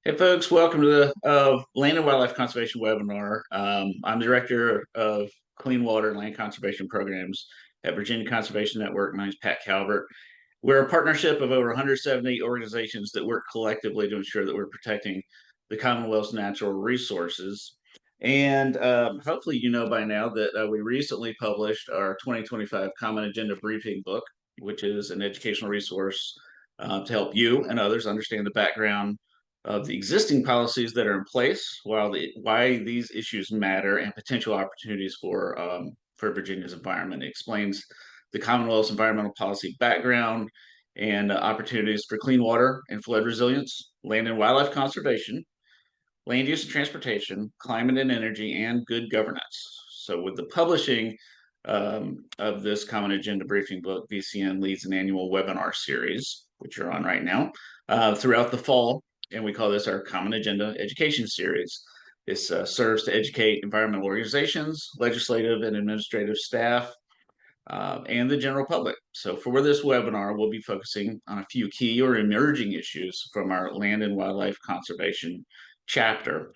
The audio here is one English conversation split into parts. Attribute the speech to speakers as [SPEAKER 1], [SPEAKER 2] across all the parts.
[SPEAKER 1] Hey folks, welcome to the Land and Wildlife Conservation webinar. I'm Director of Clean Water and Land Conservation Programs at Virginia Conservation Network. My name is Pat Calvert. We're a partnership of over 170 organizations that work collectively to ensure that we're protecting the Commonwealth's natural resources. And hopefully you know by now that we recently published our 2025 Common Agenda Briefing book, which is an educational resource to help you and others understand the background of the existing policies that are in place, why these issues matter, and potential opportunities for Virginia's environment. It explains the Commonwealth's environmental policy background and opportunities for clean water and flood resilience, land and wildlife conservation, land use and transportation, climate and energy, and good governance. So, with the publishing of this Common Agenda Briefing book, VCN leads an annual webinar series, which you're on right now, throughout the fall, and we call this our Common Agenda Education Series. This serves to educate environmental organizations, legislative and administrative staff, and the general public. So for this webinar, we'll be focusing on a few key or emerging issues from our land and wildlife conservation chapter.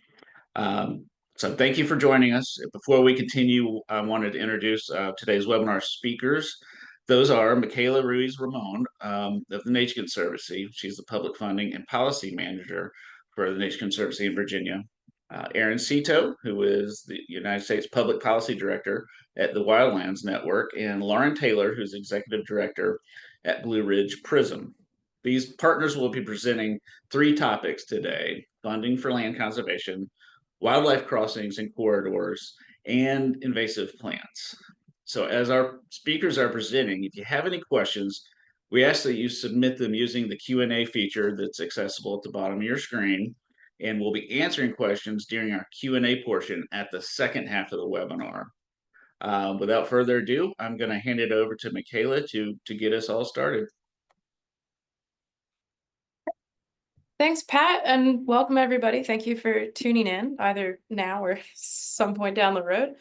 [SPEAKER 1] So thank you for joining us. Before we continue, I wanted to introduce today's webinar speakers. Those are Mikaela Ruiz-Ramón of the Nature Conservancy. She's the Public Funding and Policy Manager for the Nature Conservancy in Virginia. Erin Sito, who is the United States Public Policy Director at the Wildlands Network, and Lauren Taylor, who's Executive Director at Blue Ridge PRISM. These partners will be presenting three topics today: funding for land conservation, wildlife crossings and corridors, and invasive plants. So as our speakers are presenting, if you have any questions, we ask that you submit them using the Q&A feature that's accessible at the bottom of your screen, and we'll be answering questions during our Q&A portion at the second half of the webinar. Without further ado, I'm going to hand it over to Mikaela to get us all started.
[SPEAKER 2] Thanks, Pat, and welcome everybody. Thank you for tuning in, either now or some point down the road.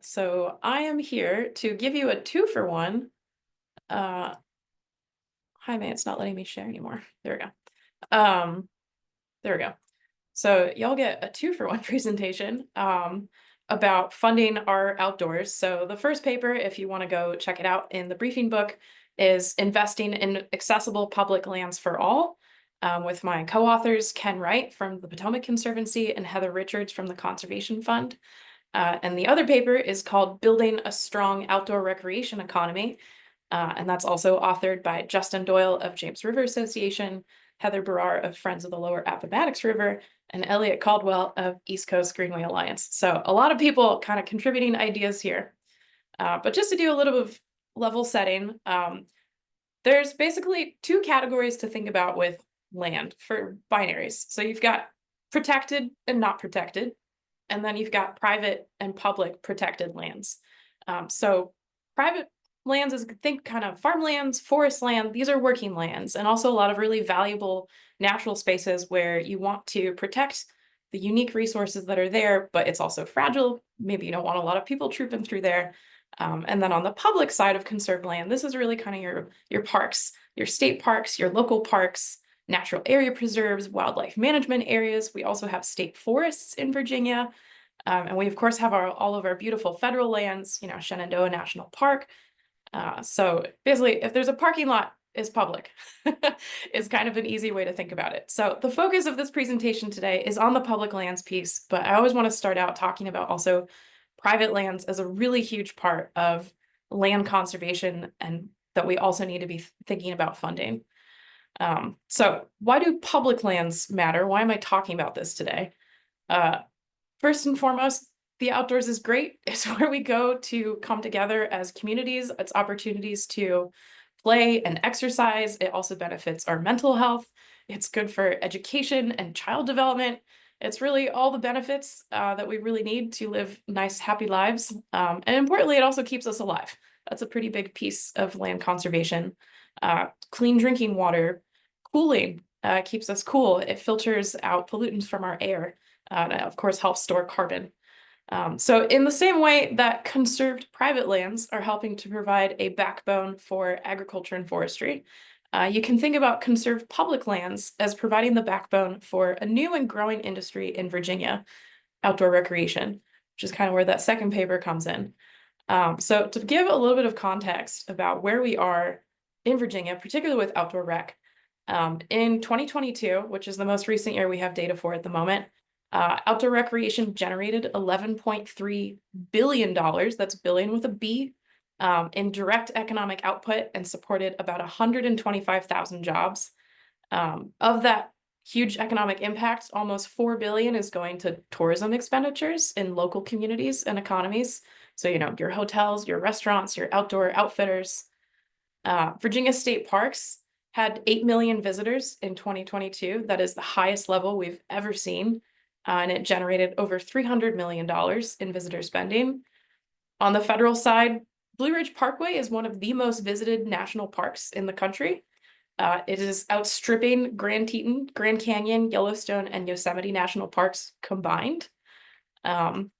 [SPEAKER 2] So I am here to give you a 2-for-1. Hi, man, it's not letting me share anymore. There we go. There we go. So y'all get a 2-for-1 presentation about funding our outdoors. So the first paper, if you want to go check it out in the briefing book, is Investing in Accessible Public Lands for All, with my co-authors, Ken Wright from the Potomac Conservancy and Heather Richards from the Conservation Fund. And the other paper is called Building a Strong Outdoor Recreation Economy. And that's also authored by Justin Doyle of James River Association, Heather Barrar of Friends of the Lower Appomattox River, and Elliot Caldwell of East Coast Greenway Alliance. So a lot of people kind of contributing ideas here. But just to do a little bit of level setting, there's basically two categories to think about with land for binaries. So you've got protected and not protected, and then you've got private and public protected lands. So private lands is, think kind of farmlands, forest land. These are working lands, and also a lot of really valuable natural spaces where you want to protect the unique resources that are there, but it's also fragile. Maybe you don't want a lot of people trooping through there. And then on the public side of conserved land, this is really kind of your parks, your state parks, your local parks, natural area preserves, wildlife management areas. We also have state forests in Virginia. And we, of course, have all of our beautiful federal lands, Shenandoah National Park. So basically, if there's a parking lot, it's public. It's kind of an easy way to think about it. So the focus of this presentation today is on the public lands piece, but I always want to start out talking about also private lands as a really huge part of land conservation, and that we also need to be thinking about funding. So why do public lands matter? Why am I talking about this today? First and foremost, the outdoors is great. It's where we go to come together as communities. It's opportunities to play and exercise. It also benefits our mental health. It's good for education and child development. It's really all the benefits that we really need to live nice, happy lives. And importantly, it also keeps us alive. That's a pretty big piece of land conservation. Clean drinking water, cooling, keeps us cool. It filters out pollutants from our air, and of course helps store carbon. So in the same way that conserved private lands are helping to provide a backbone for agriculture and forestry, You can think about conserved public lands as providing the backbone for a new and growing industry in Virginia, outdoor recreation, which is kind of where that second paper comes in. So to give a little bit of context about where we are in Virginia, particularly with outdoor rec, in 2022, which is the most recent year we have data for at the moment, outdoor recreation generated $11.3 billion, that's billion with a B, in direct economic output and supported about 125,000 jobs. Of that huge economic impact, almost 4 billion is going to tourism expenditures in local communities and economies. So, your hotels, your restaurants, your outdoor outfitters. Virginia state parks had 8 million visitors in 2022. That is the highest level we've ever seen. And it generated over $300 million in visitor spending. On the federal side, Blue Ridge Parkway is one of the most visited national parks in the country. It is outstripping Grand Teton, Grand Canyon, Yellowstone, and Yosemite National Parks combined. And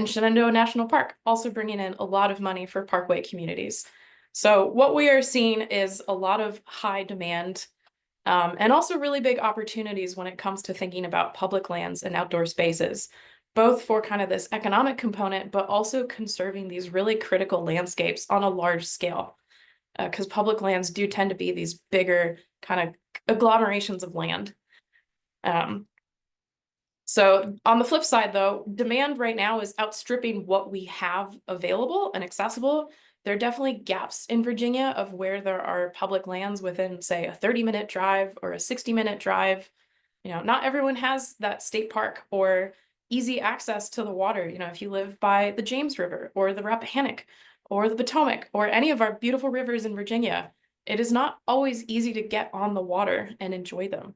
[SPEAKER 2] Shenandoah National Park, also bringing in a lot of money for parkway communities. So what we are seeing is a lot of high demand and also really big opportunities when it comes to thinking about public lands and outdoor spaces, both for kind of this economic component, but also conserving these really critical landscapes on a large scale. Because public lands do tend to be these bigger kind of agglomerations of land. So on the flip side, though, demand right now is outstripping what we have available and accessible. There are definitely gaps in Virginia of where there are public lands within, say, a 30-minute drive or a 60-minute drive. Not everyone has that state park or easy access to the water. If you live by the James River or the Rappahannock or the Potomac or any of our beautiful rivers in Virginia, it is not always easy to get on the water and enjoy them.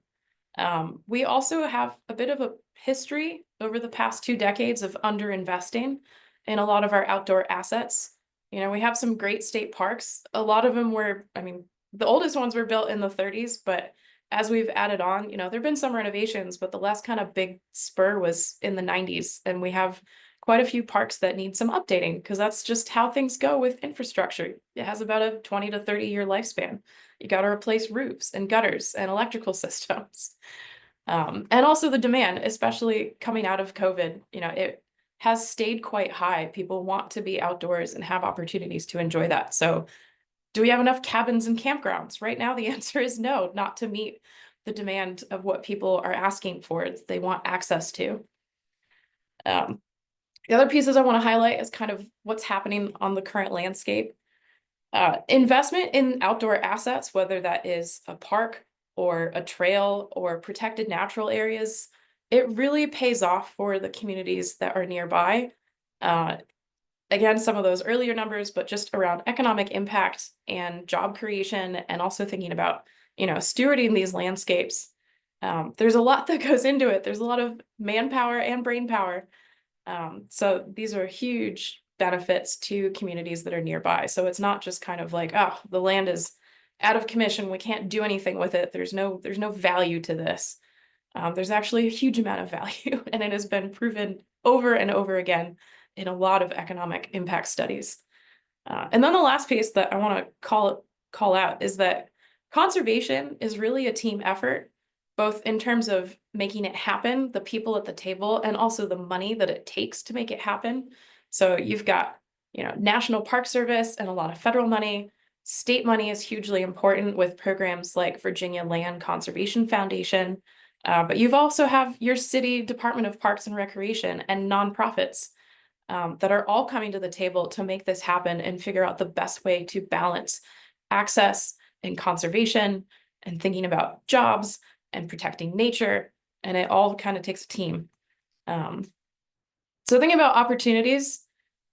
[SPEAKER 2] We also have a bit of a history over the past 2 decades of underinvesting in a lot of our outdoor assets. We have some great state parks. A lot of them were, the oldest ones were built in the 30s, but as we've added on, there've been some renovations, but the last kind of big spur was in the 90s. And we have quite a few parks that need some updating because that's just how things go with infrastructure. It has about a 20 to 30-year lifespan. You got to replace roofs and gutters and electrical systems. And also the demand, especially coming out of COVID, it has stayed quite high. People want to be outdoors and have opportunities to enjoy that. So do we have enough cabins and campgrounds? Right now, the answer is no, not to meet the demand of what people are asking for, they want access to. The other pieces I want to highlight is kind of what's happening on the current landscape. Investment in outdoor assets, whether that is a park or a trail or protected natural areas, it really pays off for the communities that are nearby. Again, some of those earlier numbers, but just around economic impact and job creation, and also thinking about, stewarding these landscapes. There's a lot that goes into it. There's a lot of manpower and brain power. So these are huge benefits to communities that are nearby. So it's not just kind of like, oh, the land is out of commission, we can't do anything with it. There's no value to this. There's actually a huge amount of value, and it has been proven over and over again in a lot of economic impact studies. And then the last piece that I want to call out is that conservation is really a team effort, both in terms of making it happen, the people at the table, and also the money that it takes to make it happen. So you've got, National Park Service and a lot of federal money. State money is hugely important with programs like Virginia Land Conservation Foundation. But you've also have your city Department of Parks and Recreation and nonprofits that are all coming to the table to make this happen and figure out the best way to balance access and conservation and thinking about jobs and protecting nature. And it all kind of takes a team. So thinking about opportunities,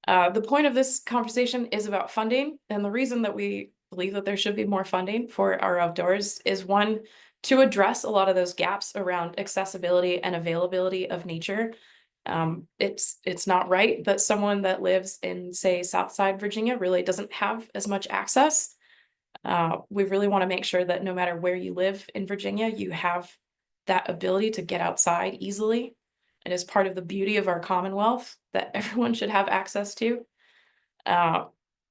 [SPEAKER 2] the point of this conversation is about funding. And the reason that we believe that there should be more funding for our outdoors is, one, to address a lot of those gaps around accessibility and availability of nature. It's not right that someone that lives in, say, Southside Virginia really doesn't have as much access. We really want to make sure that no matter where you live in Virginia, you have that ability to get outside easily. It is part of the beauty of our Commonwealth that everyone should have access to.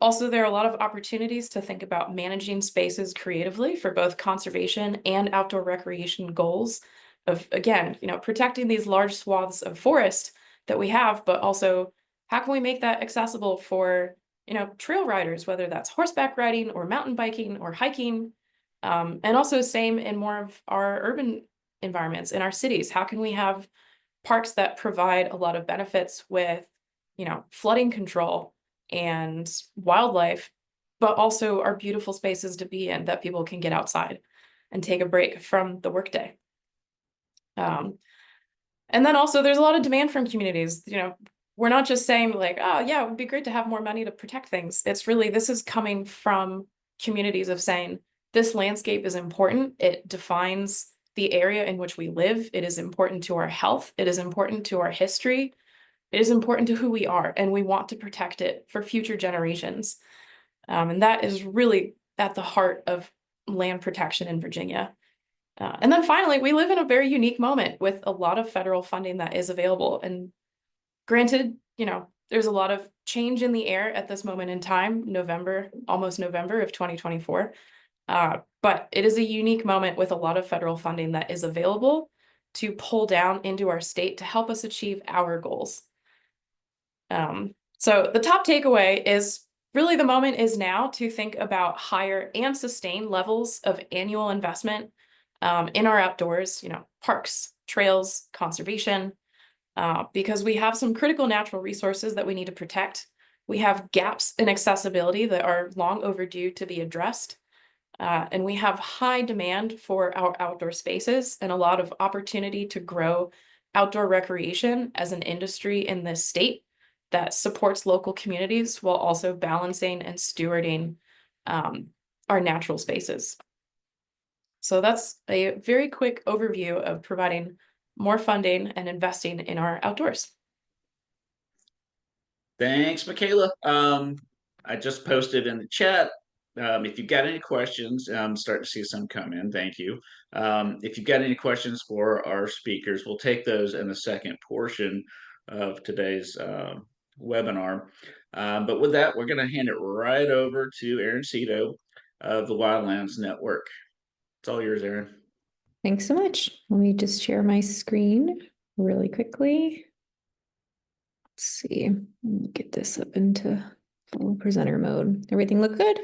[SPEAKER 2] Also, there are a lot of opportunities to think about managing spaces creatively for both conservation and outdoor recreation goals of, again, protecting these large swaths of forest that we have, but also how can we make that accessible for, trail riders, whether that's horseback riding or mountain biking or hiking, and also same in more of our urban environments in our cities. How can we have parks that provide a lot of benefits with, flooding control and wildlife, but also are beautiful spaces to be in that people can get outside and take a break from the workday. And then also there's a lot of demand from communities. We're not just saying like, oh yeah, it would be great to have more money to protect things. It's really, this is coming from communities of saying, this landscape is important. It defines the area in which we live. It is important to our health. It is important to our history. It is important to who we are, and we want to protect it for future generations. And that is really at the heart of land protection in Virginia. And then finally, we live in a very unique moment with a lot of federal funding that is available. And granted, there's a lot of change in the air at this moment in time, almost November of 2024. But it is a unique moment with a lot of federal funding that is available to pull down into our state to help us achieve our goals. So the top takeaway is really the moment is now to think about higher and sustained levels of annual investment in our outdoors, parks, trails, conservation, because we have some critical natural resources that we need to protect. We have gaps in accessibility that are long overdue to be addressed. And we have high demand for our outdoor spaces and a lot of opportunity to grow outdoor recreation as an industry in this state that supports local communities while also balancing and stewarding our natural spaces. So that's a very quick overview of providing more funding and investing in our outdoors.
[SPEAKER 1] Thanks, Mikaela. I just posted in the chat. If you've got any questions, I'm starting to see some come in. Thank you. If you've got any questions for our speakers, we'll take those in the second portion of today's webinar. But with that, we're going to hand it right over to Erin Sito of the Wildlands Network. It's all yours, Erin.
[SPEAKER 3] Thanks so much. Let me just share my screen really quickly. Let's see, let me get this up into full presenter mode. Everything look good?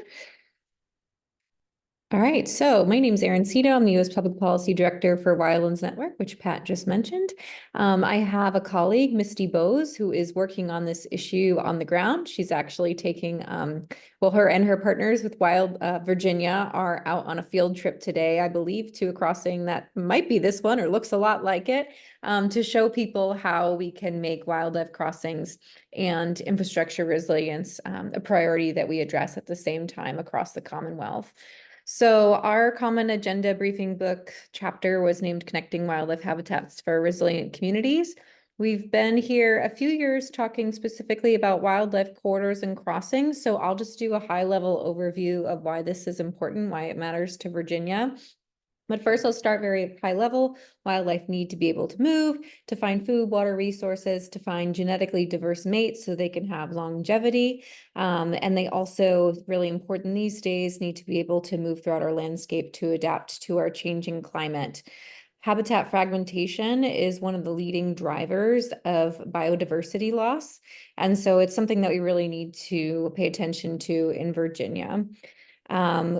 [SPEAKER 3] All right, so my name is Erin Sito. I'm the U.S. Public Policy Director for Wildlands Network, which Pat just mentioned. I have a colleague, Misty Bowes, who is working on this issue on the ground. She's actually taking, her and her partners with Virginia are out on a field trip today, I believe, to a crossing that might be this one or looks a lot like it, to show people how we can make wildlife crossings and infrastructure resilience a priority that we address at the same time across the Commonwealth. So our Common Agenda Briefing Book chapter was named Connecting Wildlife Habitats for Resilient Communities. We've been here a few years talking specifically about wildlife corridors and crossings. So I'll just do a high-level overview of why this is important, why it matters to Virginia. But first, I'll start very high level. Wildlife need to be able to move, to find food, water resources, to find genetically diverse mates so they can have longevity. And they also, really important these days, need to be able to move throughout our landscape to adapt to our changing climate. Habitat fragmentation is one of the leading drivers of biodiversity loss. And so it's something that we really need to pay attention to in Virginia.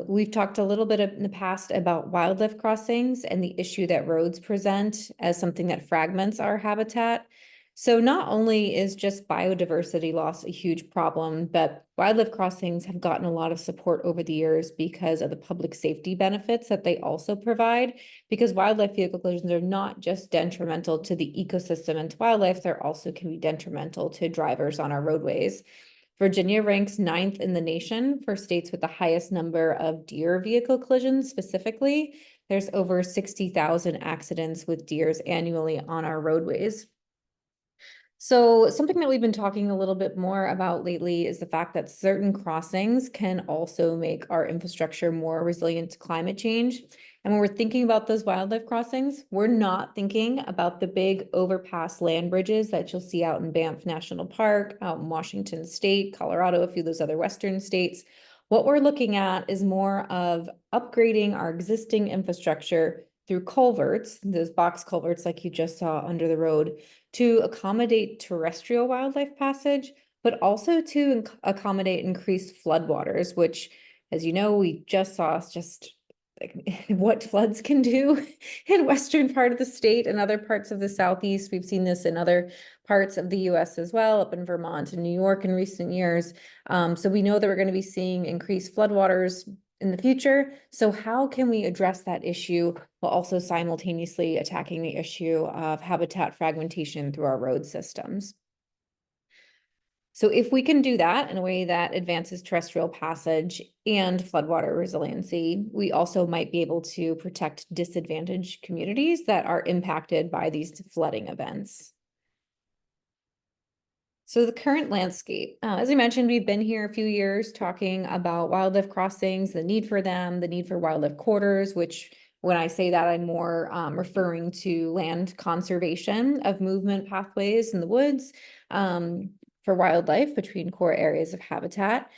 [SPEAKER 3] We've talked a little bit in the past about wildlife crossings and the issue that roads present as something that fragments our habitat. So not only is just biodiversity loss a huge problem, but wildlife crossings have gotten a lot of support over the years because of the public safety benefits that they also provide, because wildlife vehicle collisions are not just detrimental to the ecosystem and to wildlife, they also can be detrimental to drivers on our roadways. Virginia ranks 9th in the nation for states with the highest number of deer vehicle collisions specifically. There's over 60,000 accidents with deers annually on our roadways. So something that we've been talking a little bit more about lately is the fact that certain crossings can also make our infrastructure more resilient to climate change. And when we're thinking about those wildlife crossings, we're not thinking about the big overpass land bridges that you'll see out in Banff National Park, out in Washington State, Colorado, a few of those other Western states. What we're looking at is more of upgrading our existing infrastructure through culverts, those box culverts like you just saw under the road, to accommodate terrestrial wildlife passage, but also to accommodate increased floodwaters, which, as you know, we just saw just what floods can do in western part of the state and other parts of the Southeast. We've seen this in other parts of the US as well, up in Vermont and New York in recent years. So we know that we're going to be seeing increased floodwaters in the future. So how can we address that issue while also simultaneously attacking the issue of habitat fragmentation through our road systems? So if we can do that in a way that advances terrestrial passage and floodwater resiliency, we also might be able to protect disadvantaged communities that are impacted by these flooding events. So the current landscape, as I mentioned, we've been here a few years talking about wildlife crossings, the need for them, the need for wildlife corridors, which when I say that, I'm more referring to land conservation of movement pathways in the woods for wildlife between core areas of habitat.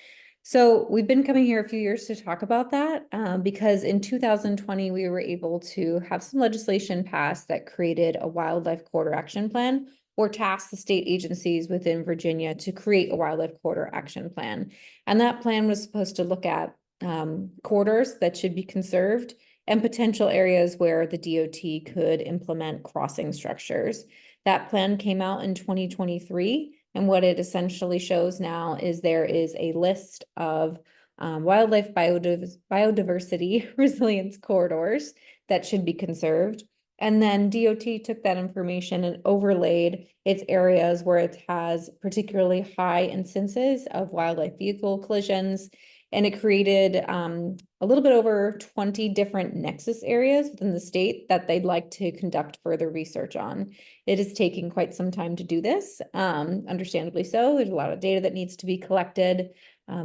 [SPEAKER 3] So we've been coming here a few years to talk about that because in 2020, we were able to have some legislation passed that created a wildlife corridor action plan, or tasked the state agencies within Virginia to create a wildlife corridor action plan. And that plan was supposed to look at corridors that should be conserved and potential areas where the DOT could implement crossing structures. That plan came out in 2023. And what it essentially shows now is there is a list of wildlife biodiversity resilience corridors that should be conserved. And then DOT took that information and overlaid its areas where it has particularly high instances of wildlife vehicle collisions. And it created a little bit over 20 different nexus areas within the state that they'd like to conduct further research on. It is taking quite some time to do this, understandably so. There's a lot of data that needs to be collected.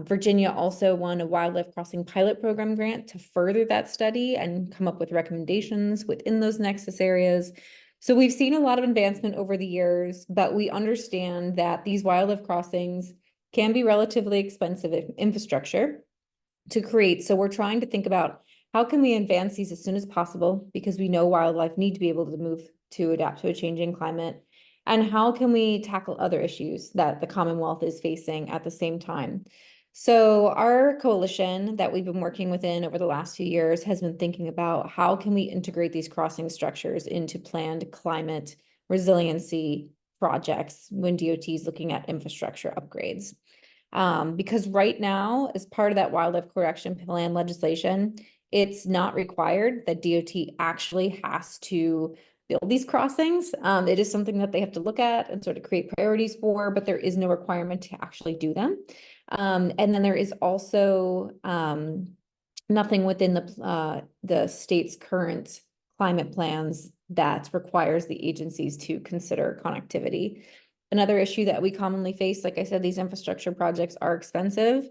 [SPEAKER 3] Virginia also won a wildlife crossing pilot program grant to further that study and come up with recommendations within those nexus areas. So we've seen a lot of advancement over the years, but we understand that these wildlife crossings can be relatively expensive infrastructure to create. So we're trying to think about how can we advance these as soon as possible, because we know wildlife need to be able to move to adapt to a changing climate. And how can we tackle other issues that the Commonwealth is facing at the same time? So our coalition that we've been working within over the last few years has been thinking about how can we integrate these crossing structures into planned climate resiliency projects when DOT is looking at infrastructure upgrades. Because right now, as part of that wildlife correction plan legislation, it's not required that DOT actually has to build these crossings. It is something that they have to look at and sort of create priorities for, but there is no requirement to actually do them. And then there is also nothing within the state's current climate plans that requires the agencies to consider connectivity. Another issue that we commonly face, like I said, these infrastructure projects are expensive.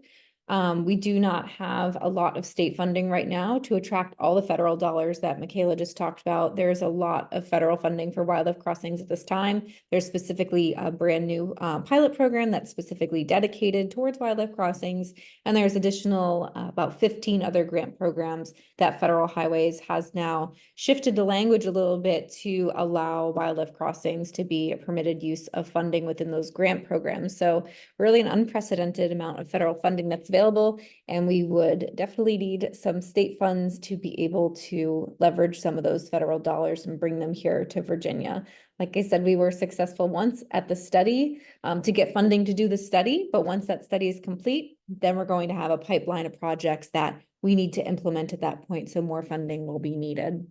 [SPEAKER 3] We do not have a lot of state funding right now to attract all the federal dollars that Mikaela just talked about. There's a lot of federal funding for wildlife crossings at this time. There's specifically a brand new pilot program that's specifically dedicated towards wildlife crossings. And there's additional about 15 other grant programs that Federal Highways has now shifted the language a little bit to allow wildlife crossings to be a permitted use of funding within those grant programs. So really an unprecedented amount of federal funding that's available, and we would definitely need some state funds to be able to leverage some of those federal dollars and bring them here to Virginia. Like I said, we were successful once at the study to get funding to do the study, but once that study is complete, then we're going to have a pipeline of projects that we need to implement at that point, so more funding will be needed.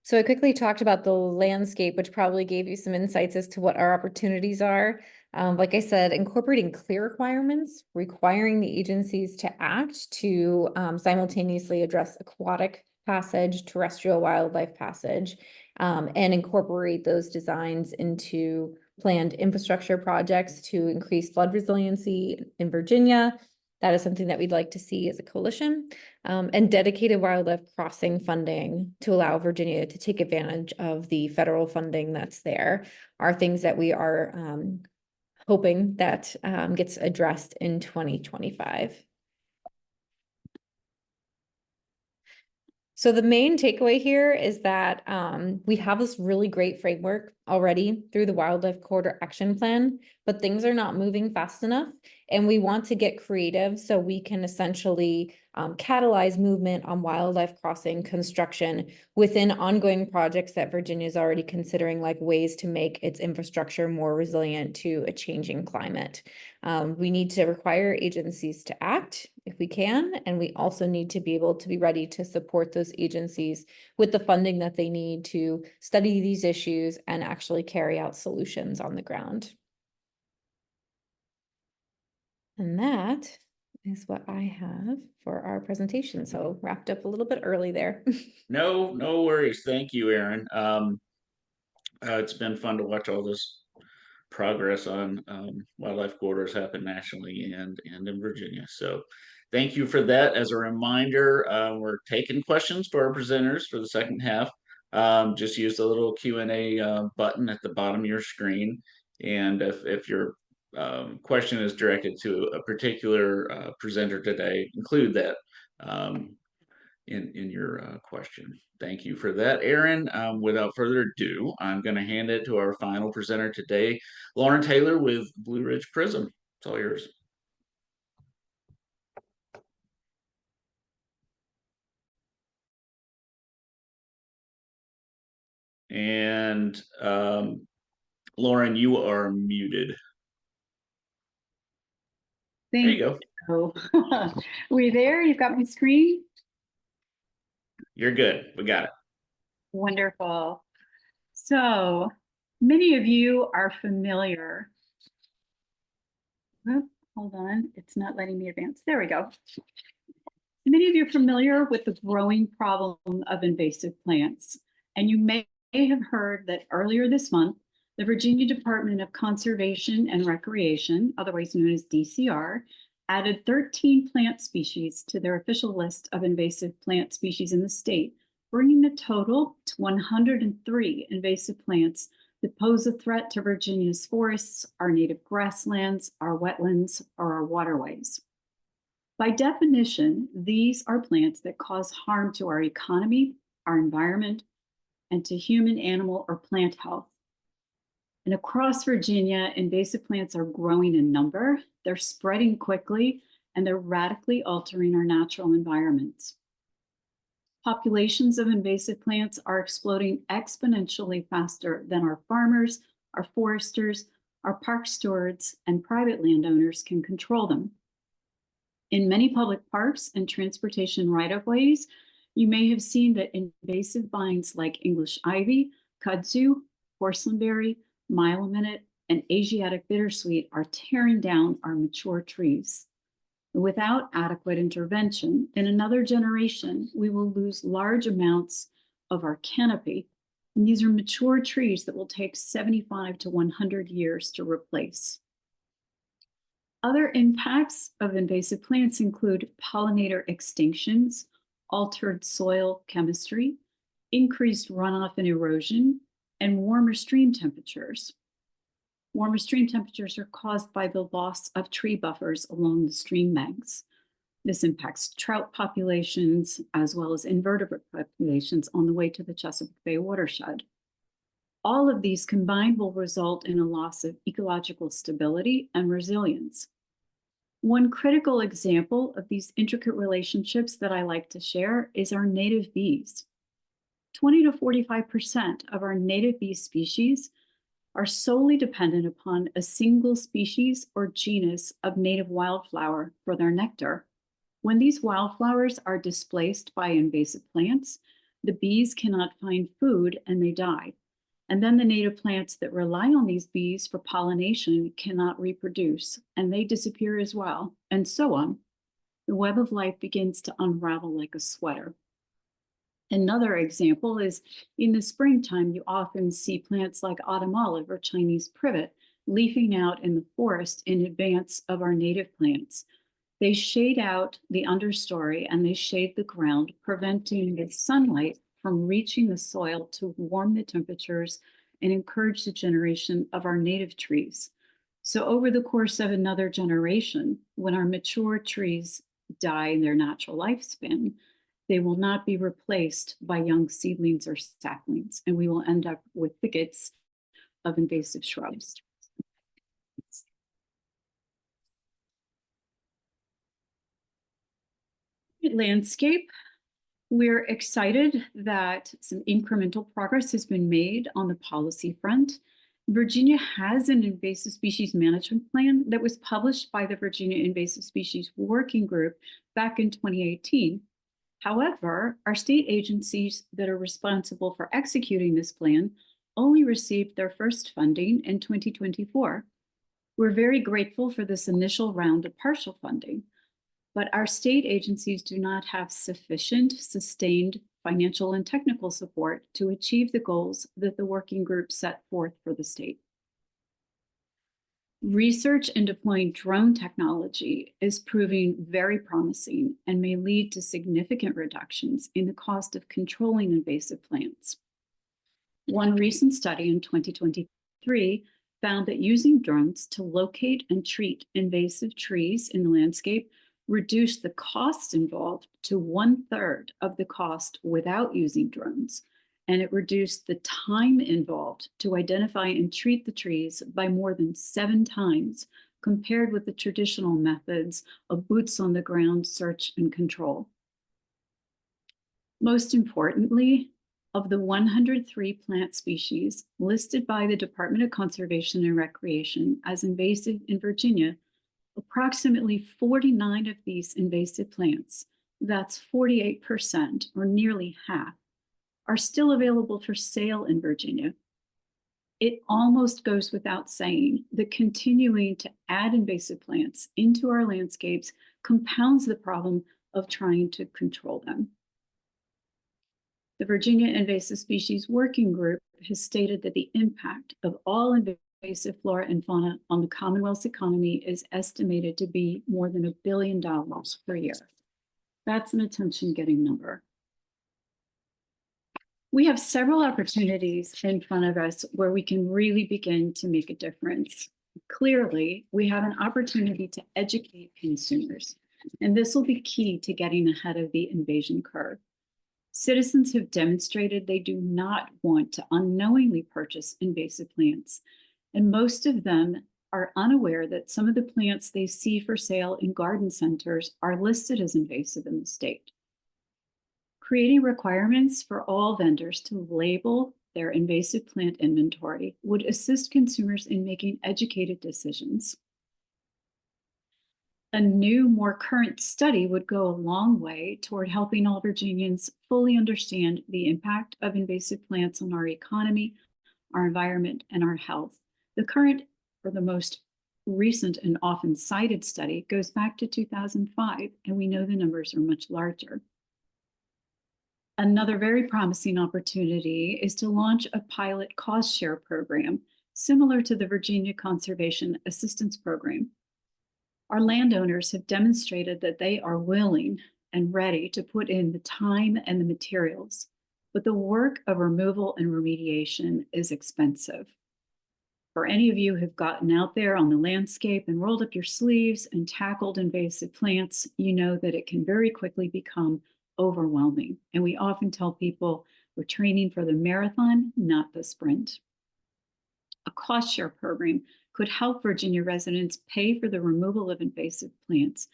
[SPEAKER 3] So I quickly talked about the landscape, which probably gave you some insights as to what our opportunities are. Like I said, incorporating clear requirements, requiring the agencies to act to simultaneously address aquatic passage, terrestrial wildlife passage, and incorporate those designs into planned infrastructure projects to increase flood resiliency in Virginia. That is something that we'd like to see as a coalition, and dedicated wildlife crossing funding to allow Virginia to take advantage of the federal funding that's there are things that we are hoping that gets addressed in 2025. So the main takeaway here is that we have this really great framework already through the Wildlife Corridor Action Plan, but things are not moving fast enough. And we want to get creative so we can essentially catalyze movement on wildlife crossing construction within ongoing projects that Virginia is already considering, like ways to make its infrastructure more resilient to a changing climate. We need to require agencies to act if we can, and we also need to be able to be ready to support those agencies with the funding that they need to study these issues and actually carry out solutions on the ground. And that is what I have for our presentation. So wrapped up a little bit early there.
[SPEAKER 1] No worries. Thank you, Erin. It's been fun to watch all this progress on wildlife corridors happen nationally and in Virginia. So thank you for that. As a reminder, we're taking questions for our presenters for the second half. Just use the little Q&A button at the bottom of your screen. And if your question is directed to a particular presenter today, include that in your question. Thank you for that, Erin. Without further ado, I'm going to hand it to our final presenter today, Lauren Taylor with Blue Ridge PRISM. It's all yours. And Lauren, you are muted.
[SPEAKER 4] There you go. Were you there? You've got my screen?
[SPEAKER 1] You're good. We got it.
[SPEAKER 4] Wonderful. So many of you are familiar. Oh, hold on. It's not letting me advance. There we go. Many of you are familiar with the growing problem of invasive plants. And you may have heard that earlier this month, the Virginia Department of Conservation and Recreation, otherwise known as DCR, added 13 plant species to their official list of invasive plant species in the state, bringing the total to 103 invasive plants that pose a threat to Virginia's forests, our native grasslands, our wetlands, or our waterways. By definition, these are plants that cause harm to our economy, our environment, and to human, animal, or plant health. And across Virginia, invasive plants are growing in number, they're spreading quickly, and they're radically altering our natural environments. Populations of invasive plants are exploding exponentially faster than our farmers, our foresters, our park stewards, and private landowners can control them. In many public parks and transportation right-of-ways, you may have seen that invasive vines like English ivy, kudzu, porcelainberry, mile-a-minute, and Asiatic bittersweet are tearing down our mature trees. Without adequate intervention, in another generation, we will lose large amounts of our canopy. And these are mature trees that will take 75 to 100 years to replace. Other impacts of invasive plants include pollinator extinctions, altered soil chemistry, increased runoff and erosion, and warmer stream temperatures. Warmer stream temperatures are caused by the loss of tree buffers along the stream banks. This impacts trout populations as well as invertebrate populations on the way to the Chesapeake Bay watershed. All of these combined will result in a loss of ecological stability and resilience. One critical example of these intricate relationships that I like to share is our native bees. 20 to 45% of our native bee species are solely dependent upon a single species or genus of native wildflower for their nectar. When these wildflowers are displaced by invasive plants, the bees cannot find food and they die. And then the native plants that rely on these bees for pollination cannot reproduce, and they disappear as well, and so on. The web of life begins to unravel like a sweater. Another example is in the springtime, you often see plants like autumn olive or Chinese privet leafing out in the forest in advance of our native plants. They shade out the understory and they shade the ground, preventing the sunlight from reaching the soil to warm the temperatures and encourage the generation of our native trees. So over the course of another generation, when our mature trees die in their natural lifespan, they will not be replaced by young seedlings or saplings, and we will end up with thickets of invasive shrubs. Landscape. We're excited that some incremental progress has been made on the policy front. Virginia has an invasive species management plan that was published by the Virginia Invasive Species Working Group back in 2018. However, our state agencies that are responsible for executing this plan only received their first funding in 2024. We're very grateful for this initial round of partial funding, but our state agencies do not have sufficient sustained financial and technical support to achieve the goals that the working group set forth for the state. Research in deploying drone technology is proving very promising and may lead to significant reductions in the cost of controlling invasive plants. One recent study in 2023 found that using drones to locate and treat invasive trees in the landscape reduced the cost involved to 1/3 of the cost without using drones, and it reduced the time involved to identify and treat the trees by more than 7 times compared with the traditional methods of boots on the ground search and control. Most importantly, of the 103 plant species listed by the Department of Conservation and Recreation as invasive in Virginia, approximately 49 of these invasive plants, that's 48% or nearly half, are still available for sale in Virginia. It almost goes without saying that continuing to add invasive plants into our landscapes compounds the problem of trying to control them. The Virginia Invasive Species Working Group has stated that the impact of all invasive flora and fauna on the Commonwealth's economy is estimated to be more than $1 billion per year. That's an attention-getting number. We have several opportunities in front of us where we can really begin to make a difference. Clearly, we have an opportunity to educate consumers, and this will be key to getting ahead of the invasion curve. Citizens have demonstrated they do not want to unknowingly purchase invasive plants, and most of them are unaware that some of the plants they see for sale in garden centers are listed as invasive in the state. Creating requirements for all vendors to label their invasive plant inventory would assist consumers in making educated decisions. A new, more current study would go a long way toward helping all Virginians fully understand the impact of invasive plants on our economy, our environment, and our health. The current, or the most recent and often cited study, goes back to 2005, and we know the numbers are much larger. Another very promising opportunity is to launch a pilot cost share program similar to the Virginia Conservation Assistance Program. Our landowners have demonstrated that they are willing and ready to put in the time and the materials, but the work of removal and remediation is expensive. For any of you who've gotten out there on the landscape and rolled up your sleeves and tackled invasive plants, you know that it can very quickly become overwhelming. And we often tell people we're training for the marathon, not the sprint. A cost share program could help Virginia residents pay for the removal of invasive plants.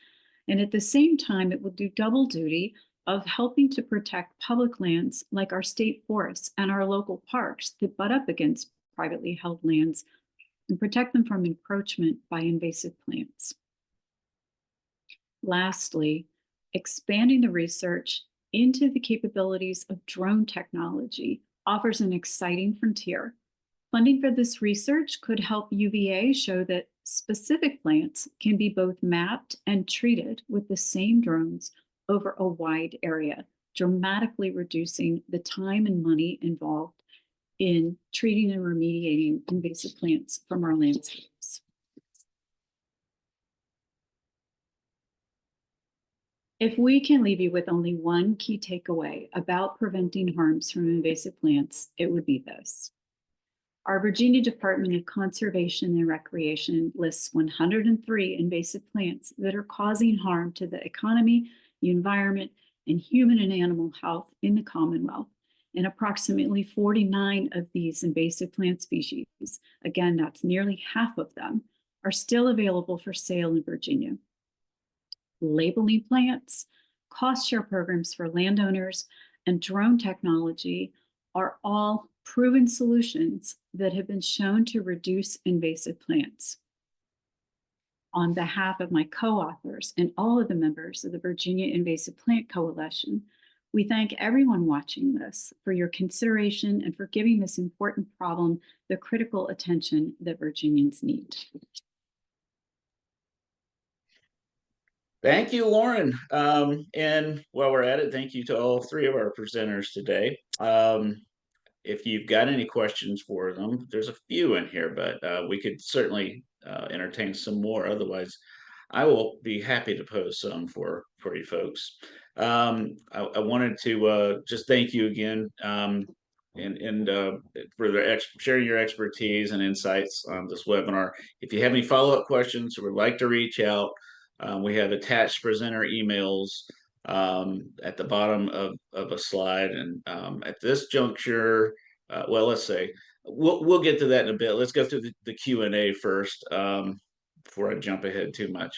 [SPEAKER 4] And at the same time, it will do double duty of helping to protect public lands like our state forests and our local parks that butt up against privately held lands and protect them from encroachment by invasive plants. Lastly, expanding the research into the capabilities of drone technology offers an exciting frontier. Funding for this research could help UVA show that specific plants can be both mapped and treated with the same drones over a wide area, dramatically reducing the time and money involved in treating and remediating invasive plants from our landscapes. If we can leave you with only one key takeaway about preventing harms from invasive plants, it would be this. Our Virginia Department of Conservation and Recreation lists 103 invasive plants that are causing harm to the economy, the environment, and human and animal health in the Commonwealth. And approximately 49 of these invasive plant species, again, that's nearly half of them, are still available for sale in Virginia. Labeling plants, cost share programs for landowners, and drone technology are all proven solutions that have been shown to reduce invasive plants. On behalf of my co-authors and all of the members of the Virginia Invasive Plant Coalition, we thank everyone watching this for your consideration and for giving this important problem the critical attention that Virginians need.
[SPEAKER 1] Thank you, Lauren. And while we're at it, thank you to all three of our presenters today. If you've got any questions for them, there's a few in here, but we could certainly entertain some more. Otherwise, I will be happy to pose some for you folks. I wanted to just thank you again and for sharing your expertise and insights on this webinar. If you have any follow-up questions or would like to reach out, we have attached presenter emails at the bottom of a slide. And at this juncture, well, let's say we'll get to that in a bit. Let's go through the Q&A first before I jump ahead too much.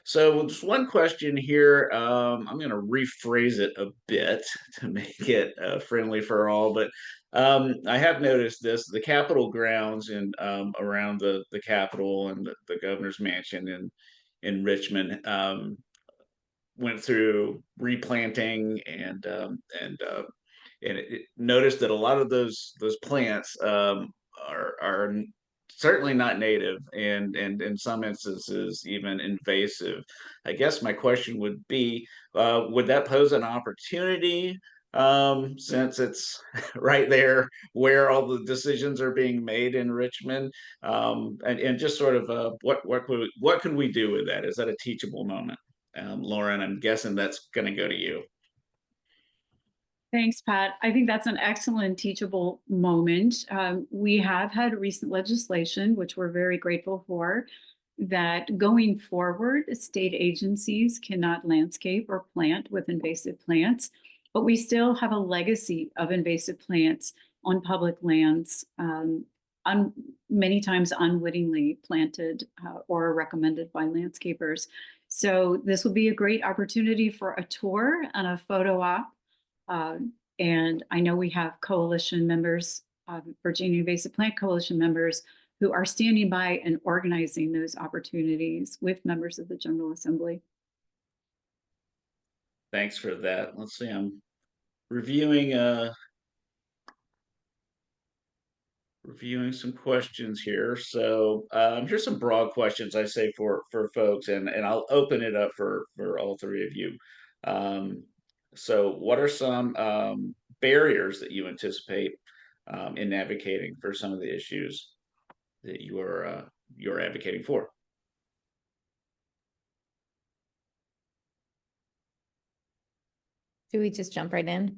[SPEAKER 1] So just one question here. I'm going to rephrase it a bit to make it friendly for all, but I have noticed this: the Capitol grounds and around the Capitol and the governor's mansion in Richmond went through replanting and noticed that a lot of those plants are certainly not native and in some instances even invasive. I guess my question would be, would that pose an opportunity since it's right there where all the decisions are being made in Richmond, and just sort of what can we do with that? Is that a teachable moment? Lauren, I'm guessing that's going to go to you.
[SPEAKER 4] Thanks, Pat. I think that's an excellent teachable moment. We have had recent legislation, which we're very grateful for, that going forward, state agencies cannot landscape or plant with invasive plants, but we still have a legacy of invasive plants on public lands, many times unwittingly planted or recommended by landscapers. So this will be a great opportunity for a tour and a photo op. And I know we have coalition members, Virginia Invasive Plant Coalition members, who are standing by and organizing those opportunities with members of the General Assembly.
[SPEAKER 1] Thanks for that. Let's see, I'm reviewing some questions here. So here's some broad questions I say for folks, and I'll open it up for all three of you. So what are some barriers that you anticipate in navigating for some of the issues that you're advocating for?
[SPEAKER 3] Do we just jump right in?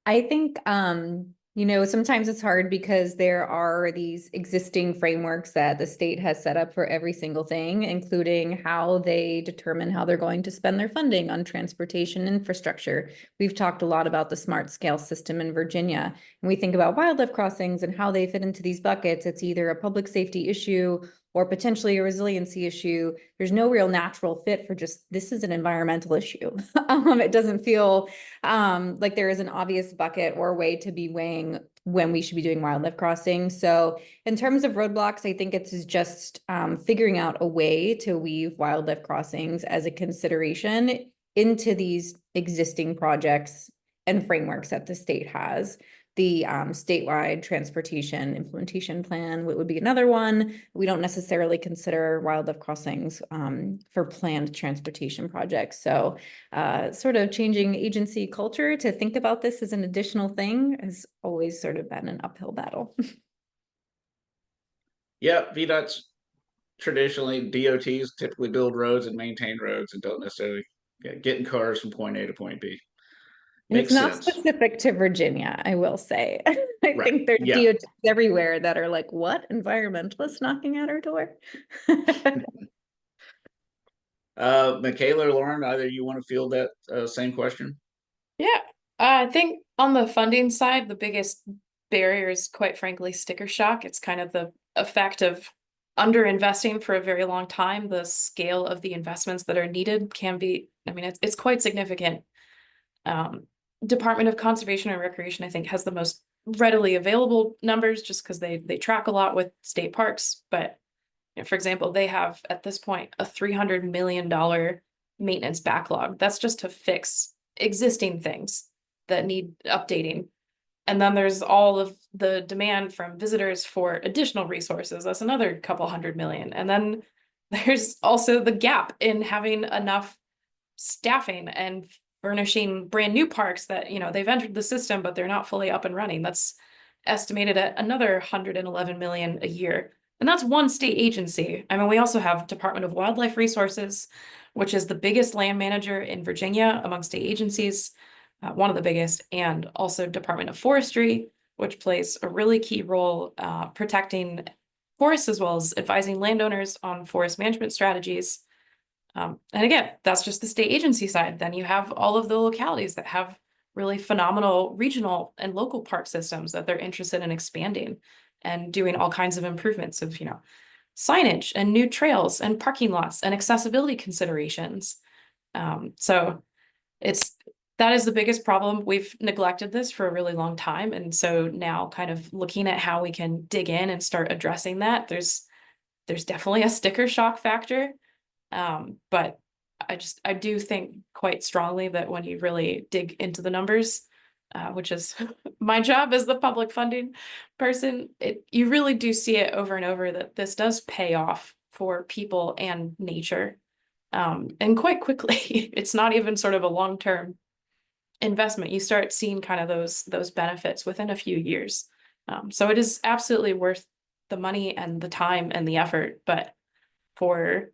[SPEAKER 3] I think, sometimes it's hard because there are these existing frameworks that the state has set up for every single thing, including how they determine how they're going to spend their funding on transportation infrastructure. We've talked a lot about the smart scale system in Virginia, and we think about wildlife crossings and how they fit into these buckets. It's either a public safety issue or potentially a resiliency issue. There's no real natural fit for just, this is an environmental issue. It doesn't feel like there is an obvious bucket or way to be weighing when we should be doing wildlife crossings. So in terms of roadblocks, I think it's just figuring out a way to weave wildlife crossings as a consideration into these existing projects and frameworks that the state has. The statewide transportation implementation plan would be another one. We don't necessarily consider wildlife crossings for planned transportation projects. So sort of changing agency culture to think about this as an additional thing has always sort of been an uphill battle.
[SPEAKER 1] Yeah, VDOT's traditionally DOTs typically build roads and maintain roads and don't necessarily get in cars from point A to point B.
[SPEAKER 3] And it's
[SPEAKER 1] Makes
[SPEAKER 3] not
[SPEAKER 1] sense.
[SPEAKER 3] specific to Virginia, I will say. I
[SPEAKER 1] Right.
[SPEAKER 3] think there's
[SPEAKER 1] Yeah.
[SPEAKER 3] DOTs everywhere that are like, what? Environmentalists knocking at our door?
[SPEAKER 1] Mikaela or Lauren, either you want to field that same question?
[SPEAKER 2] Yeah, I think on the funding side, the biggest barrier is, quite frankly, sticker shock. It's kind of the effect of underinvesting for a very long time. The scale of the investments that are needed can be, I mean, it's quite significant. Department of Conservation and Recreation, I think, has the most readily available numbers just because they track a lot with state parks. But for example, they have at this point a $300 million maintenance backlog. That's just to fix existing things that need updating. And then there's all of the demand from visitors for additional resources. That's another couple $100 million. And then there's also the gap in having enough staffing and furnishing brand new parks that, they've entered the system, but they're not fully up and running. That's estimated at another 111 million a year. And that's one state agency. I mean, we also have Department of Wildlife Resources, which is the biggest land manager in Virginia among state agencies, one of the biggest, and also Department of Forestry, which plays a really key role protecting forests as well as advising landowners on forest management strategies. And again, that's just the state agency side. Then you have all of the localities that have really phenomenal regional and local park systems that they're interested in expanding and doing all kinds of improvements of, signage and new trails and parking lots and accessibility considerations. So that is the biggest problem. We've neglected this for a really long time. And so now kind of looking at how we can dig in and start addressing that, there's definitely a sticker shock factor. But I do think quite strongly that when you really dig into the numbers, which is my job as the public funding person, you really do see it over and over that this does pay off for people and nature. And quite quickly, it's not even sort of a long-term investment. You start seeing kind of those benefits within a few years. So it is absolutely worth the money and the time and the effort, but for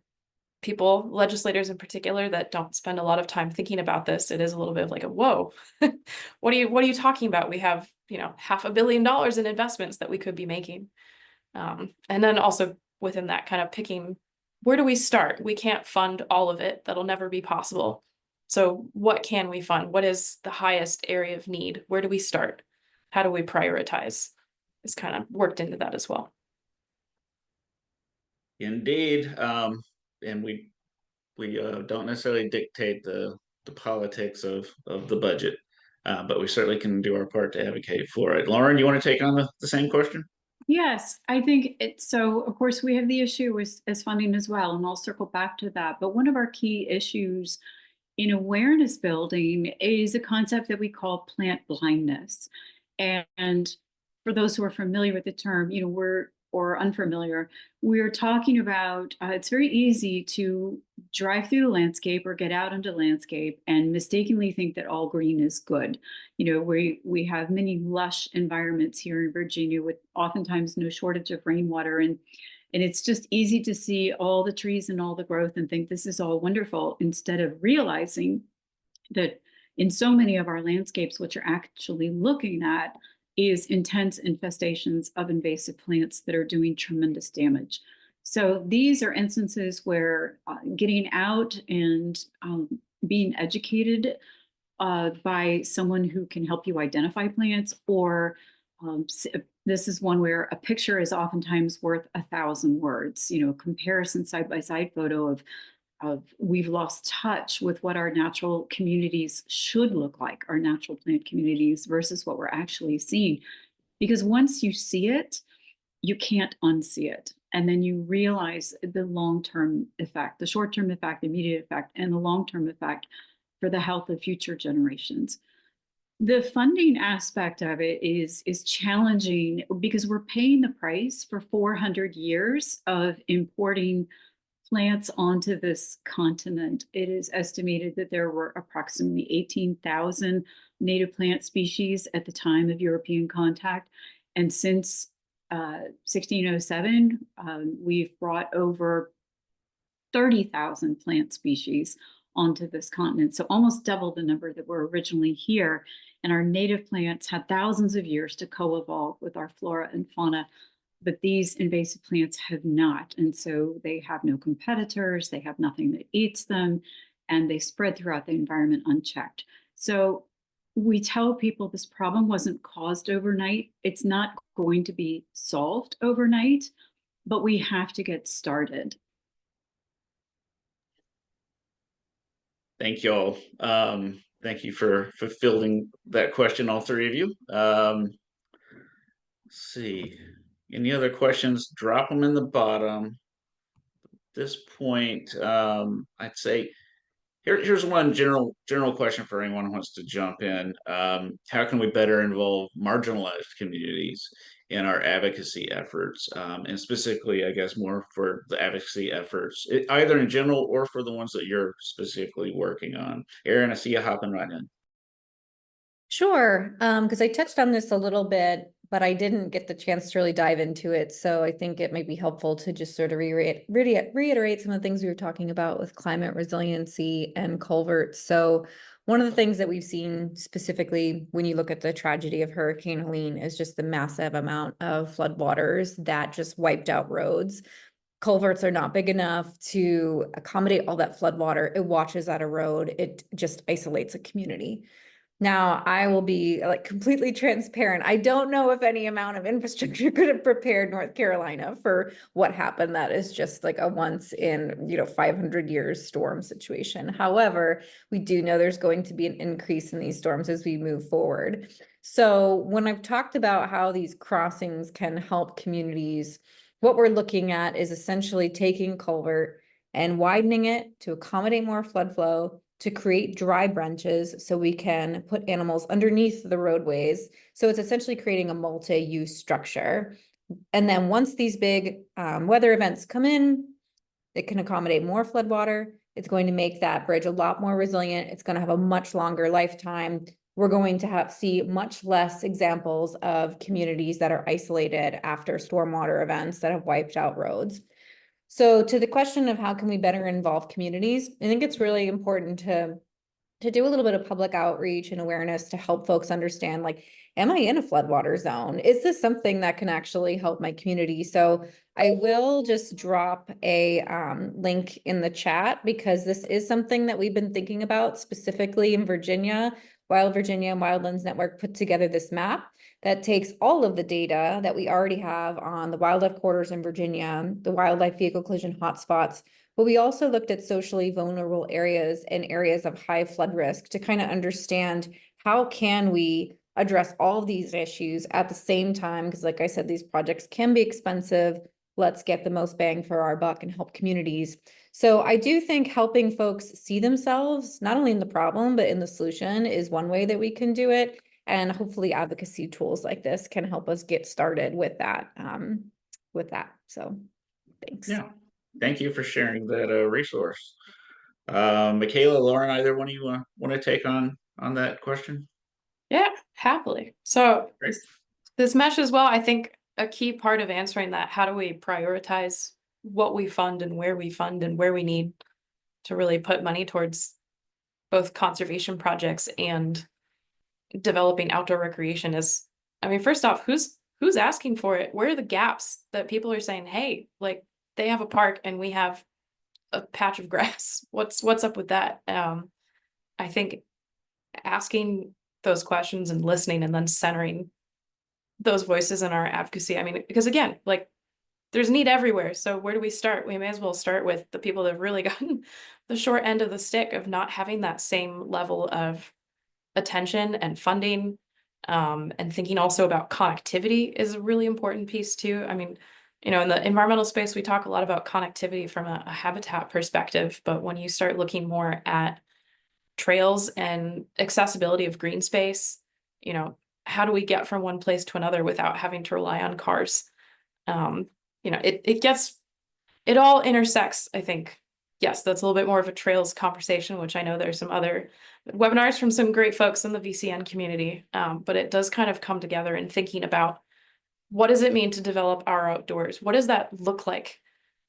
[SPEAKER 2] people, legislators in particular, that don't spend a lot of time thinking about this, it is a little bit of like a whoa. What are you talking about? We have, $500 million in investments that we could be making. And then also within that, kind of picking, where do we start? We can't fund all of it. That'll never be possible. So what can we fund? What is the highest area of need? Where do we start? How do we prioritize? It's kind of worked into that as well.
[SPEAKER 1] Indeed. And we don't necessarily dictate the politics of the budget, but we certainly can do our part to advocate for it. Lauren, you want to take on the same question?
[SPEAKER 4] Yes, I think it's so. Of course, we have the issue as funding as well, and I'll circle back to that. But one of our key issues in awareness building is a concept that we call plant blindness. And for those who are familiar with the term, or unfamiliar, we're talking about, it's very easy to drive through the landscape or get out into landscape and mistakenly think that all green is good. We have many lush environments here in Virginia with oftentimes no shortage of rainwater, and it's just easy to see all the trees and all the growth and think this is all wonderful, instead of realizing that in so many of our landscapes, what you're actually looking at is intense infestations of invasive plants that are doing tremendous damage. So these are instances where getting out and being educated by someone who can help you identify plants, or this is one where a picture is oftentimes worth 1,000 words. Comparison side-by-side photo of we've lost touch with what our natural communities should look like, our natural plant communities, versus what we're actually seeing. Because once you see it, you can't unsee it. And then you realize the long-term effect, the short-term effect, the immediate effect, and the long-term effect for the health of future generations. The funding aspect of it is challenging because we're paying the price for 400 years of importing plants onto this continent. It is estimated that there were approximately 18,000 native plant species at the time of European contact. And since 1607, we've brought over 30,000 plant species onto this continent. So almost double the number that were originally here. And our native plants had thousands of years to co-evolve with our flora and fauna, but these invasive plants have not. And so they have no competitors, they have nothing that eats them, and they spread throughout the environment unchecked. So we tell people this problem wasn't caused overnight. It's not going to be solved overnight, but we have to get started.
[SPEAKER 1] Thank you all. Thank you for fulfilling that question, all three of you. Let's see. Any other questions? Drop them in the bottom. At this point, I'd say here's one general question for anyone who wants to jump in. How can we better involve marginalized communities in our advocacy efforts, and specifically, I guess, more for the advocacy efforts, either in general or for the ones that you're specifically working on? Erin, I see you hopping right in.
[SPEAKER 3] Sure, because I touched on this a little bit, but I didn't get the chance to really dive into it. So I think it might be helpful to just sort of reiterate some of the things we were talking about with climate resiliency and culverts. So one of the things that we've seen specifically when you look at the tragedy of Hurricane Helene is just the massive amount of floodwaters that just wiped out roads. Culverts are not big enough to accommodate all that floodwater. It washes out a road. It just isolates a community. Now, I will be like completely transparent. I don't know if any amount of infrastructure could have prepared North Carolina for what happened. That is just like a once in, 500 years storm situation. However, we do know there's going to be an increase in these storms as we move forward. So when I've talked about how these crossings can help communities, what we're looking at is essentially taking culvert and widening it to accommodate more flood flow, to create dry branches so we can put animals underneath the roadways. So it's essentially creating a multi-use structure. And then once these big weather events come in, it can accommodate more floodwater. It's going to make that bridge a lot more resilient. It's going to have a much longer lifetime. We're going to see much less examples of communities that are isolated after stormwater events that have wiped out roads. So to the question of how can we better involve communities, I think it's really important to do a little bit of public outreach and awareness to help folks understand, like, am I in a floodwater zone? Is this something that can actually help my community? So I will just drop a link in the chat, because this is something that we've been thinking about specifically in Virginia. Wild Virginia and Wildlands Network put together this map that takes all of the data that we already have on the wildlife corridors in Virginia, the wildlife vehicle collision hotspots, but we also looked at socially vulnerable areas and areas of high flood risk to kind of understand how can we address all of these issues at the same time, because like I said, these projects can be expensive. Let's get the most bang for our buck and help communities. So I do think helping folks see themselves, not only in the problem, but in the solution is one way that we can do it. And hopefully advocacy tools like this can help us get started with that. So thanks.
[SPEAKER 1] Yeah, thank you for sharing that resource. Mikaela, Lauren, either one of you want to take on that question?
[SPEAKER 2] Yeah, happily. So this meshes well. I think a key part of answering that, how do we prioritize what we fund and where we need to really put money towards both conservation projects and developing outdoor recreation is, I mean, first off, who's asking for it? Where are the gaps that people are saying, hey, like, they have a park and we have a patch of grass. What's up with that? I think asking those questions and listening and then centering those voices in our advocacy. I mean, because again, like, there's need everywhere. So where do we start? We may as well start with the people that have really gotten the short end of the stick of not having that same level of attention and funding, and thinking also about connectivity is a really important piece too. I mean, in the environmental space, we talk a lot about connectivity from a habitat perspective, but when you start looking more at trails and accessibility of green space, how do we get from one place to another without having to rely on cars? It all intersects, I think. Yes, that's a little bit more of a trails conversation, which I know there's some other webinars from some great folks in the VCN community, but it does kind of come together in thinking about what does it mean to develop our outdoors? What does that look like?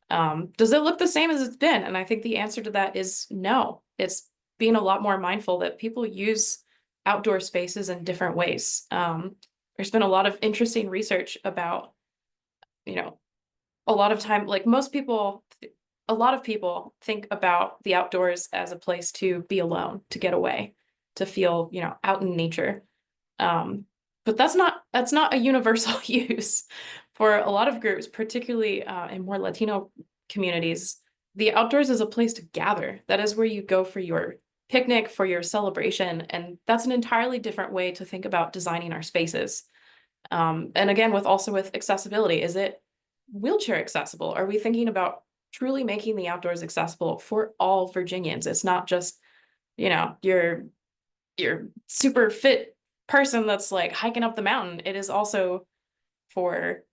[SPEAKER 2] Does it look the same as it's been? And I think the answer to that is no. It's being a lot more mindful that people use outdoor spaces in different ways. There's been a lot of interesting research about, you know, a lot of time, like a lot of people think about the outdoors as a place to be alone, to get away, to feel, you know, out in nature. But that's not a universal use for a lot of groups, particularly in more Latino communities. The outdoors is a place to gather. That is where you go for your picnic, for your celebration, and that's an entirely different way to think about designing our spaces. And again, with accessibility, is it wheelchair accessible? Are we thinking about truly making the outdoors accessible for all Virginians? It's not just, you know, your super fit person that's like hiking up the mountain. It is also for,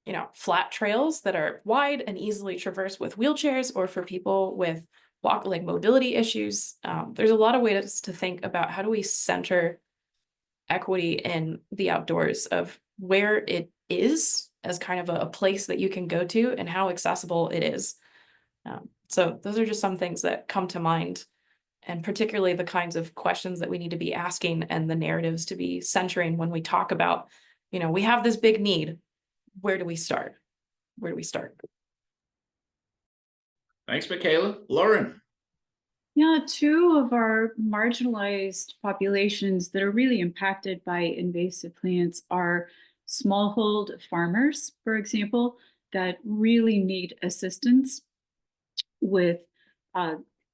[SPEAKER 2] you know, flat trails that are wide and easily traversed with wheelchairs, or for people with mobility issues. There's a lot of ways to think about how do we center equity in the outdoors, of where it is as kind of a place that you can go to and how accessible it is. So those are just some things that come to mind, and particularly the kinds of questions that we need to be asking and the narratives to be centering when we talk about, you know, we have this big need. Where do we start? Where do we start?
[SPEAKER 1] Thanks, Mikaela. Lauren.
[SPEAKER 4] Yeah, two of our marginalized populations that are really impacted by invasive plants are smallhold farmers, for example, that really need assistance with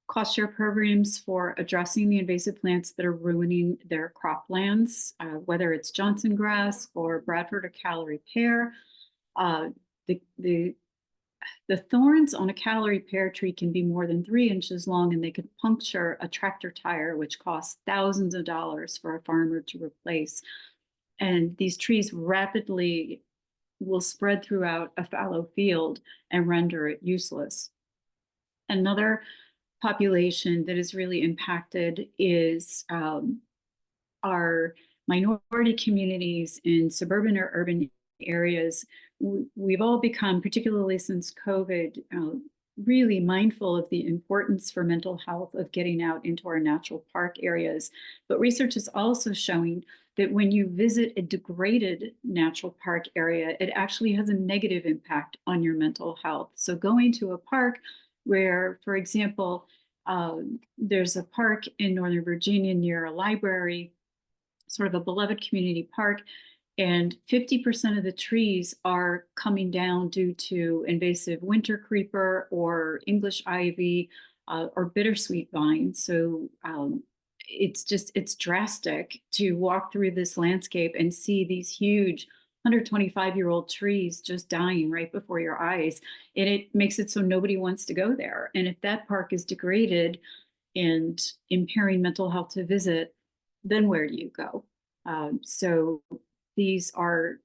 [SPEAKER 4] cost share programs for addressing the invasive plants that are ruining their croplands, whether it's Johnson grass or Bradford or Callery pear. The thorns on a Callery pear tree can be more than 3 inches long, and they could puncture a tractor tire, which costs thousands of dollars for a farmer to replace. And these trees rapidly will spread throughout a fallow field and render it useless. Another population that is really impacted is our minority communities in suburban or urban areas. We've all become, particularly since COVID, really mindful of the importance for mental health of getting out into our natural park areas. But research is also showing that when you visit a degraded natural park area, it actually has a negative impact on your mental health. So going to a park where, for example, there's a park in Northern Virginia near a library, sort of a beloved community park, and 50% of the trees are coming down due to invasive winter creeper or English ivy or bittersweet vine. So it's drastic to walk through this landscape and see these huge 125-year-old trees just dying right before your eyes. And it makes it so nobody wants to go there. And if that park is degraded and impairing mental health to visit, then where do you go? So these are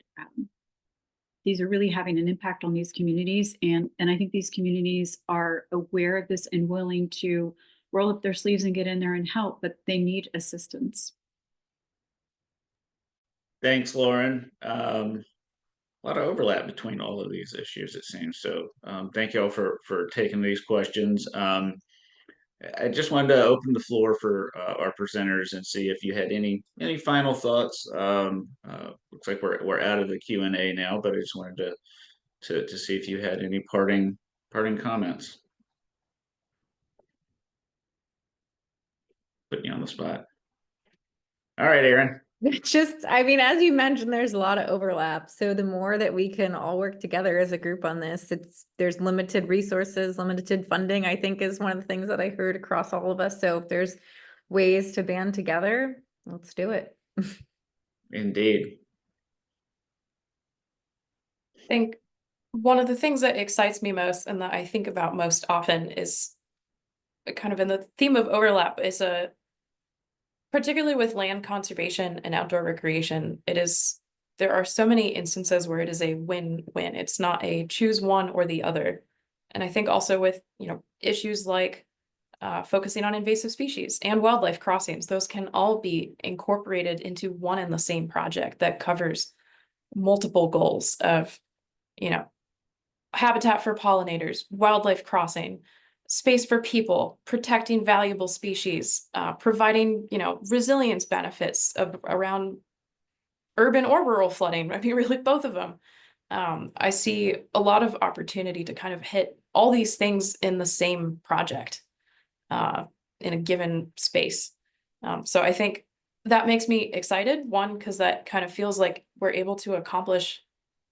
[SPEAKER 4] really having an impact on these communities, and I think these communities are aware of this and willing to roll up their sleeves and get in there and help, but they need assistance.
[SPEAKER 1] Thanks, Lauren. A lot of overlap between all of these issues, it seems. So thank you all for taking these questions. I just wanted to open the floor for our presenters and see if you had any final thoughts. Looks like we're out of the Q&A now, but I just wanted to see if you had any parting comments. Putting you on the spot. All right, Erin.
[SPEAKER 3] Just, I mean, as you mentioned, there's a lot of overlap. So the more that we can all work together as a group on this, there's limited resources, limited funding, I think is one of the things that I heard across all of us. So if there's ways to band together, let's do it.
[SPEAKER 1] Indeed.
[SPEAKER 2] I think one of the things that excites me most and that I think about most often is kind of in the theme of overlap is particularly with land conservation and outdoor recreation, there are so many instances where it is a win-win. It's not a choose one or the other. And I think also with, you know, issues like focusing on invasive species and wildlife crossings, those can all be incorporated into one and the same project that covers multiple goals of, you know, habitat for pollinators, wildlife crossing, space for people, protecting valuable species, providing, you know, resilience benefits around urban or rural flooding. I mean, really both of them. I see a lot of opportunity to kind of hit all these things in the same project, in a given space. So I think that makes me excited. One, because that kind of feels like we're able to accomplish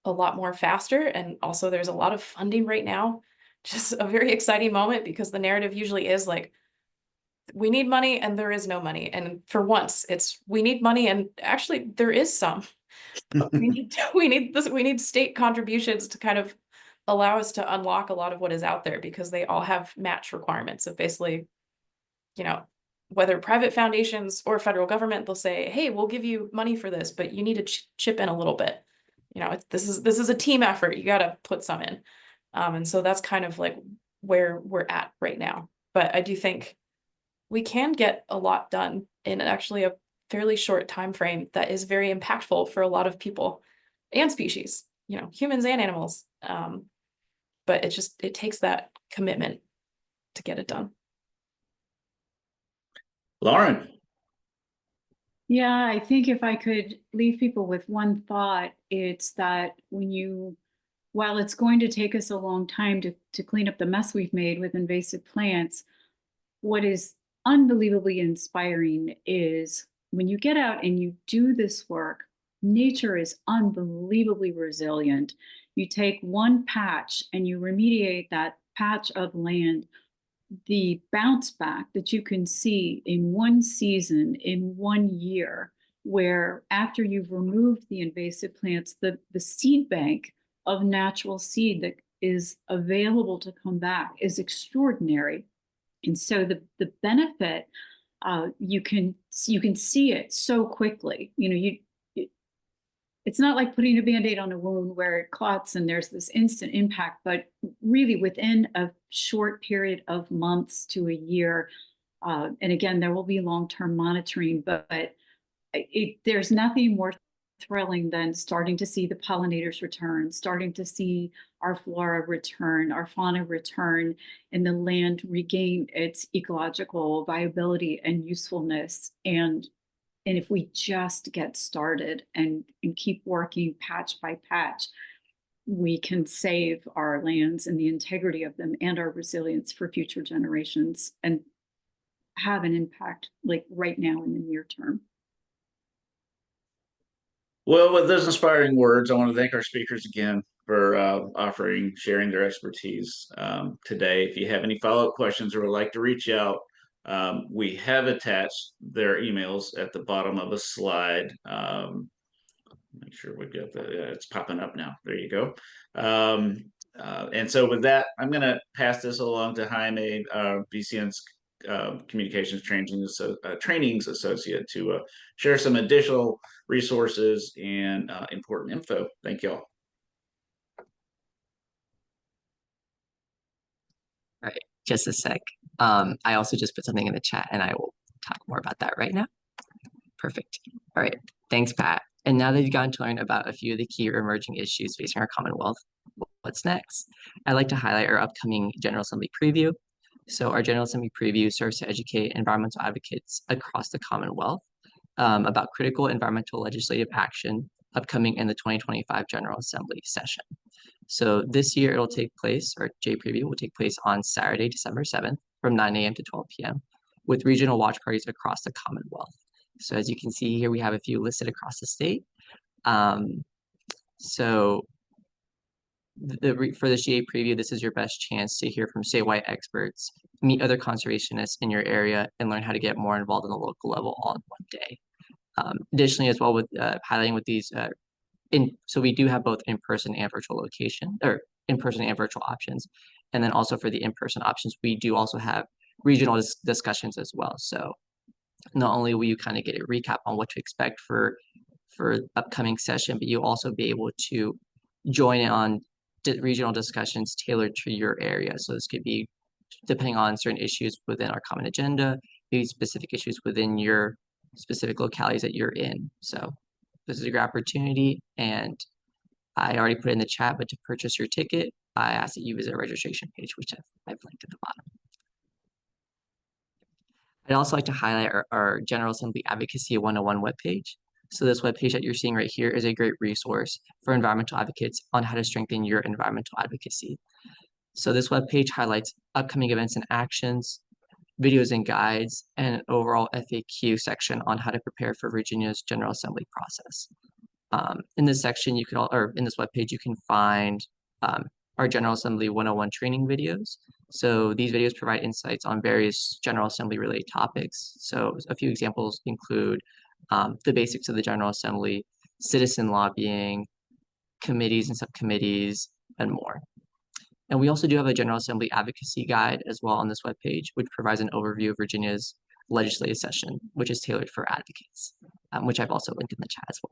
[SPEAKER 2] a lot more faster. And also there's a lot of funding right now. Just a very exciting moment, because the narrative usually is like, we need money and there is no money. And for once it's, we need money and actually there is some. We need state contributions to kind of allow us to unlock a lot of what is out there, because they all have match requirements of basically, you know, whether private foundations or federal government, they'll say, hey, we'll give you money for this, but you need to chip in a little bit. You know, this is a team effort. You got to put some in. And so that's kind of like where we're at right now. But I do think we can get a lot done in actually a fairly short time frame that is very impactful for a lot of people and species, you know, humans and animals. But it takes that commitment to get it done.
[SPEAKER 1] Lauren.
[SPEAKER 4] Yeah, I think if I could leave people with one thought, it's that while it's going to take us a long time to clean up the mess we've made with invasive plants, what is unbelievably inspiring is when you get out and you do this work, nature is unbelievably resilient. You take one patch and you remediate that patch of land, the bounce back that you can see in one season, in 1 year, where after you've removed the invasive plants, the seed bank of natural seed that is available to come back is extraordinary. And so the benefit, you can see it so quickly. You know, it's not like putting a Band-Aid on a wound where it clots and there's this instant impact, but really within a short period of months to a year. And again, there will be long-term monitoring, but there's nothing more thrilling than starting to see the pollinators return, starting to see our flora return, our fauna return, and the land regain its ecological viability and usefulness. And if we just get started and keep working patch by patch, we can save our lands and the integrity of them and our resilience for future generations and have an impact like right now in the near term.
[SPEAKER 1] Well, with those inspiring words, I want to thank our speakers again for sharing their expertise today. If you have any follow-up questions or would like to reach out, we have attached their emails at the bottom of the slide. Make sure we've got it's popping up now. There you go. And so with that, I'm going to pass this along to Jaime, VCN's communications trainings associate, to share some additional resources and important info. Thank y'all.
[SPEAKER 5] All right, just a sec. I also just put something in the chat and I will talk more about that right now. Perfect. All right, thanks, Pat. And now that you've gotten to learn about a few of the key emerging issues facing our Commonwealth, what's next? I'd like to highlight our upcoming General Assembly preview. So our General Assembly preview serves to educate environmental advocates across the Commonwealth about critical environmental legislative action upcoming in the 2025 General Assembly session. So this year it'll take place, or J preview will take place on Saturday, December 7th from 9 a.m. to 12 p.m. with regional watch parties across the Commonwealth. So as you can see here, we have a few listed across the state. So for the GA preview, this is your best chance to hear from statewide experts, meet other conservationists in your area, and learn how to get more involved on the local level all in one day. Additionally, as well, with highlighting with these, so we do have both in-person and virtual location, or in-person and virtual options. And then also for the in-person options, we do also have regional discussions as well. So not only will you kind of get a recap on what to expect for upcoming session, but you'll also be able to join in on regional discussions tailored to your area. So this could be depending on certain issues within our common agenda, maybe specific issues within your specific localities that you're in. So this is a great opportunity, and I already put it in the chat, but to purchase your ticket, I ask that you visit our registration page, which I've linked at the bottom. I'd also like to highlight our General Assembly Advocacy 101 webpage. So this webpage that you're seeing right here is a great resource for environmental advocates on how to strengthen your environmental advocacy. So this webpage highlights upcoming events and actions, videos and guides, and an overall FAQ section on how to prepare for Virginia's General Assembly process. In this section, or in this webpage, you can find our General Assembly 101 training videos. So these videos provide insights on various General Assembly related topics. So a few examples include the basics of the General Assembly, citizen lobbying, committees and subcommittees, and more. And we also do have a General Assembly advocacy guide as well on this webpage, which provides an overview of Virginia's legislative session, which is tailored for advocates, which I've also linked in the chat as well.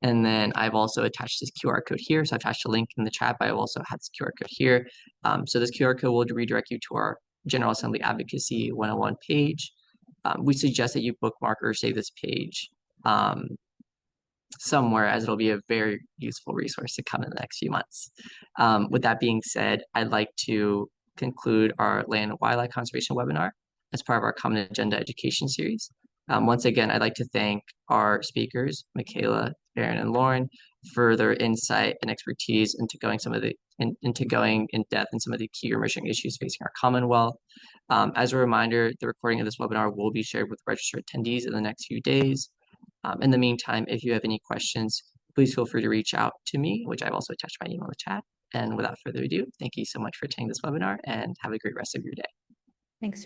[SPEAKER 5] And then I've also attached this QR code here. So I've attached a link in the chat, but I also have this QR code here. So this QR code will redirect you to our General Assembly Advocacy 101 page. We suggest that you bookmark or save this page somewhere, as it'll be a very useful resource to come in the next few months. With that being said, I'd like to conclude our land and wildlife conservation webinar as part of our Common Agenda education series. Once again, I'd like to thank our speakers, Mikaela, Erin, and Lauren, for their insight and expertise into going in depth in some of the key emerging issues facing our Commonwealth. As a reminder, the recording of this webinar will be shared with registered attendees in the next few days. In the meantime, if you have any questions, please feel free to reach out to me, which I've also attached my email in the chat. And without further ado, thank you so much for attending this webinar and have a great rest of your day.
[SPEAKER 3] Thanks, sir.